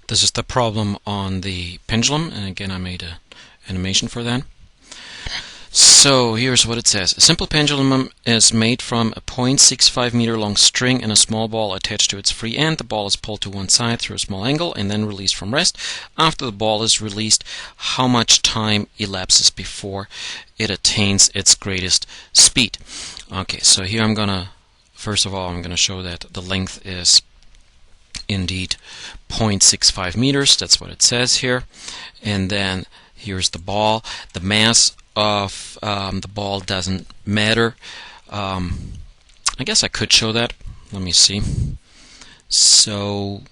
This is the problem on the pendulum, and again I made an animation for that. So here's what it says. A simple pendulum is made from a 0.65 meter long string and a small ball attached to its free end. The ball is pulled to one side through a small angle and then released from rest. After the ball is released, how much time elapses before it attains its greatest speed? Okay, so here I'm gonna, first of all, I'm gonna show that the length is indeed 0.65 meters. That's what it says here. And then here's the ball. The mass of the ball doesn't matter. I guess I could show that. Let me see. So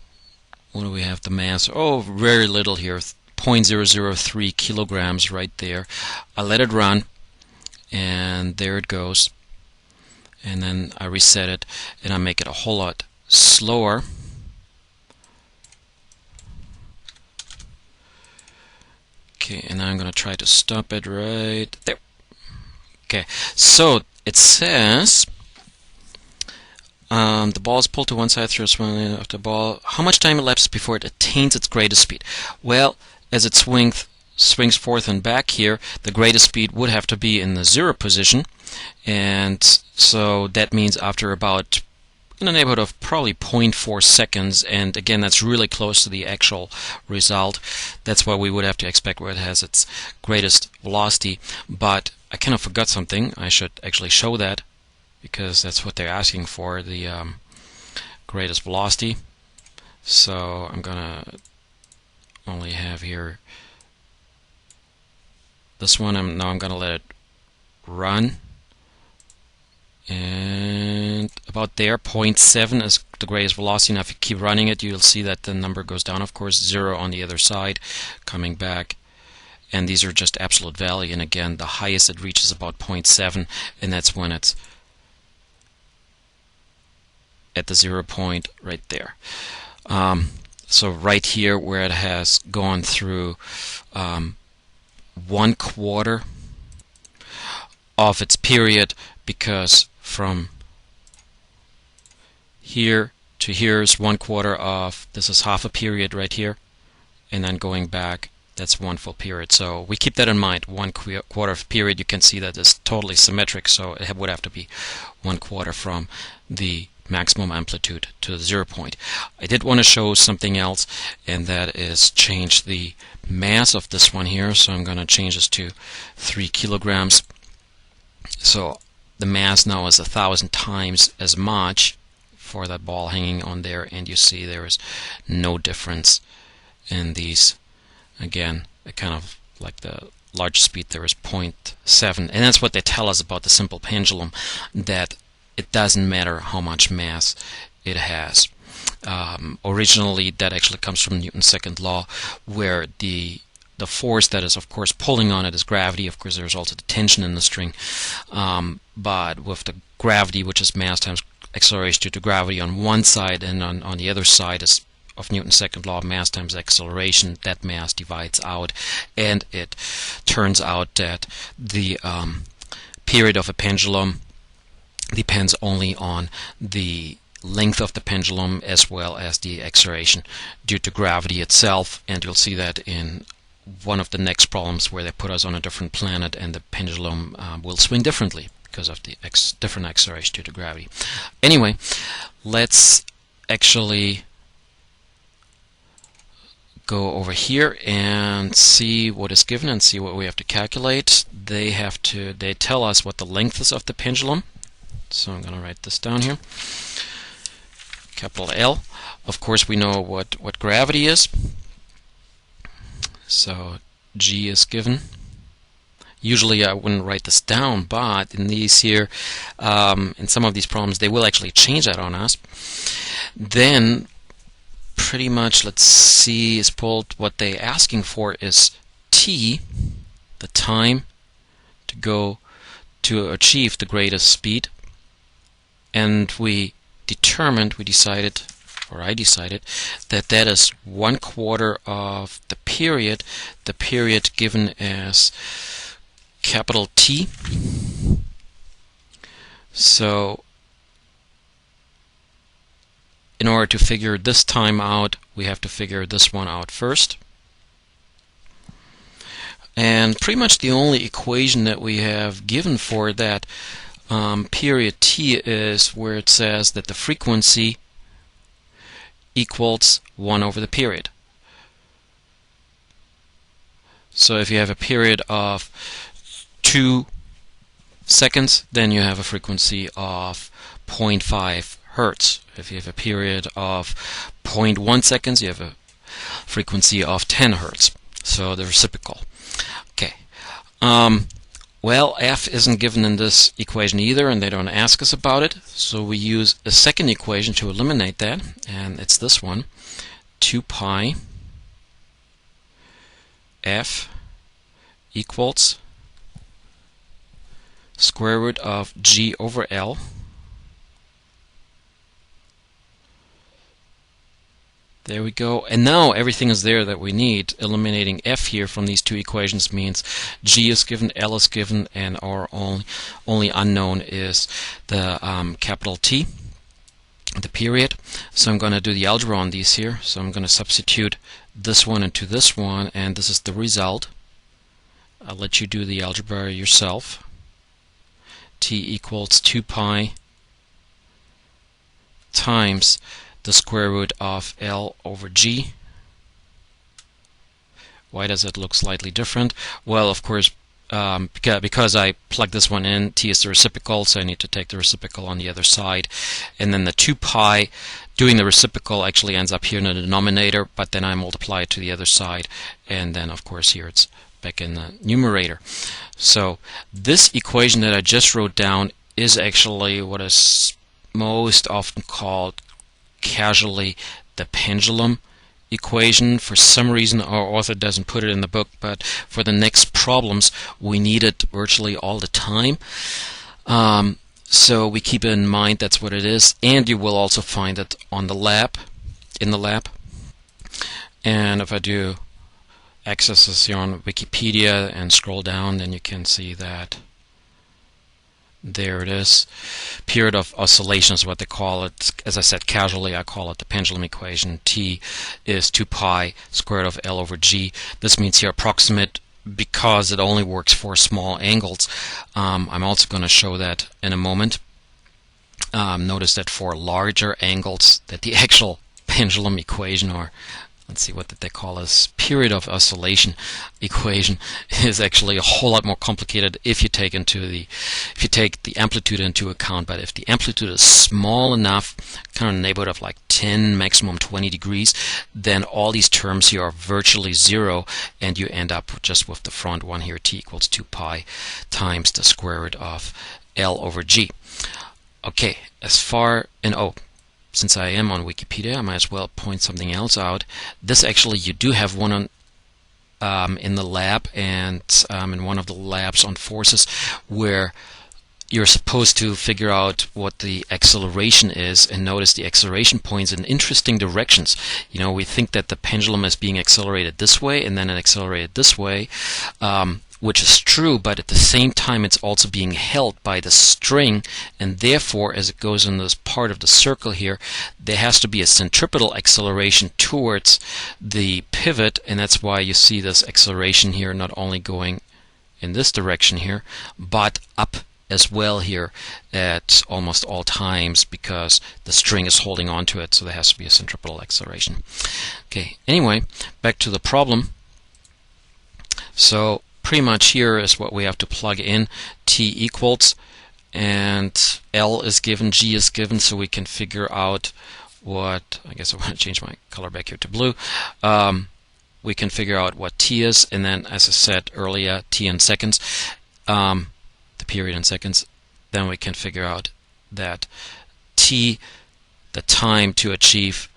what do we have? The mass. Oh, very little here. 0.003 kilograms right there. I let it run, and there it goes. And then I reset it, and I make it a whole lot slower. Okay, and I'm going to try to stop it right there. Okay, so it says the ball is pulled to one side through a swing of the ball. How much time elapses before it attains its greatest speed? Well, as it swings forth and back here, the greatest speed would have to be in the 0 position, and so that means after about in the neighborhood of probably 0.4 seconds, and again that's really close to the actual result. That's what we would have to expect where it has its greatest velocity. But I kind of forgot something. I should actually show that, because that's what they're asking for, the greatest velocity. So I'm gonna only have here this one. Now I'm gonna let it run. And about there, 0.7 is the greatest velocity. Now if you keep running it, you'll see that the number goes down, of course. 0 on the other side, coming back. And these are just absolute value. And again, the highest it reaches about 0.7, and that's when it's at the 0 point right there. So right here, where it has gone through 1/4 of its period, because from here to here is 1/4 of, this is half a period right here, and then going back, that's one full period. So we keep that in mind. 1/4 of period, you can see that is totally symmetric, so it would have to be 1/4 from the maximum amplitude to the 0 point. I did want to show something else, and that is change the mass of this one here. So I'm going to change this to 3 kilograms. So the mass now is 1,000 times as much for that ball hanging on there, and you see there is no difference in these. Again, kind of like the large speed, there is 0.7, and that's what they tell us about the simple pendulum, that it doesn't matter how much mass it has. Originally, that actually comes from Newton's second law, where the force that is, of course, pulling on it is gravity. Of course, there's also the tension in the string, but with the gravity, which is mass times acceleration due to gravity on one side, and on the other side is of Newton's second law, mass times acceleration, that mass divides out, and it turns out that the period of a pendulum depends only on the length of the pendulum as well as the acceleration due to gravity itself. And you'll see that in one of the next problems, where they put us on a different planet and the pendulum will swing differently because of the different acceleration due to gravity. Anyway, let's actually go over here and see what is given and see what we have to calculate. They tell us what the length is of the pendulum. So I'm going to write this down here. Capital L. Of course, we know what gravity is. So G is given. Usually I wouldn't write this down, but in these here, in some of these problems, they will actually change that on us. Then, pretty much, let's see, is pulled. What they're asking for is t, the time to go to achieve the greatest speed, and I decided that that is 1/4 of the period given as capital T. So in order to figure this time out, we have to figure this one out first. And pretty much the only equation that we have given for that period t is where it says that the frequency equals 1 over the period. So if you have a period of 2 seconds, then you have a frequency of 0.5 hertz. If you have a period of 0.1 seconds, you have a frequency of 10 hertz. So the reciprocal. Okay. Well, f isn't given in this equation either, and they don't ask us about it. So we use a second equation to eliminate that, and it's this one: 2 pi f equals square root of g over L There we go. And now everything is there that we need. Eliminating f here from these two equations means g is given, L is given, and our only unknown is the capital T, the period. So I'm going to do the algebra on these here. So I'm going to substitute this one into this one, and this is the result. I'll let you do the algebra yourself. T equals 2 pi times the square root of L over G. Why does it look slightly different? Well, of course, because I plugged this one in, T is the reciprocal, so I need to take the reciprocal on the other side. And then the 2 pi, doing the reciprocal, actually ends up here in the denominator, but then I multiply it to the other side, and then, of course, here it's back in the numerator. So this equation that I just wrote down is actually what is most often called casually the pendulum equation. For some reason our author doesn't put it in the book, but for the next problems we need it virtually all the time. So we keep it in mind, that's what it is, and you will also find it on the lab, in the lab. And if I do access this here on Wikipedia and scroll down, then you can see that there it is. Period of oscillation is what they call it. As I said, casually I call it the pendulum equation. T is 2 pi square root of L over G. This means here approximate because it only works for small angles. I'm also going to show that in a moment. Notice that for larger angles that the actual pendulum equation, or let's see, what did they call this, period of oscillation equation, is actually a whole lot more complicated if you take the amplitude into account. But if the amplitude is small enough, kind of in the neighborhood of like 10, maximum 20 degrees, then all these terms here are virtually zero, and you end up just with the front one here, T equals 2 pi times the square root of L over G. Okay, as far, and since I am on Wikipedia, I might as well point something else out. This actually, you do have one on in the lab, and in one of the labs on forces, where you're supposed to figure out what the acceleration is, and notice the acceleration points in interesting directions. You know, we think that the pendulum is being accelerated this way and then it accelerated this way, which is true, but at the same time it's also being held by the string, and therefore as it goes in this part of the circle here, there has to be a centripetal acceleration towards the pivot, and that's why you see this acceleration here not only going in this direction here, but up as well here at almost all times, because the string is holding on to it, so there has to be a centripetal acceleration. Okay, anyway, back to the problem. So pretty much here is what we have to plug in. T equals, and L is given, G is given, so we can figure out what, I guess I want to change my color back here to blue. We can figure out what T is, and then, as I said earlier, T in seconds, the period in seconds. Then we can figure out that T, the time to achieve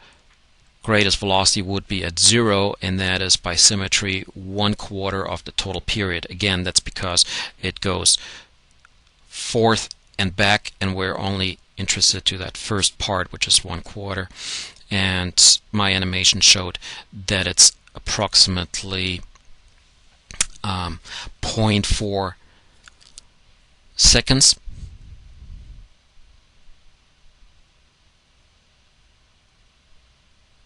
greatest velocity, would be at 0, and that is by symmetry 1/4 of the total period. Again, that's because it goes forth and back, and we're only interested to that first part, which is 1/4. And my animation showed that it's approximately 0.4 seconds.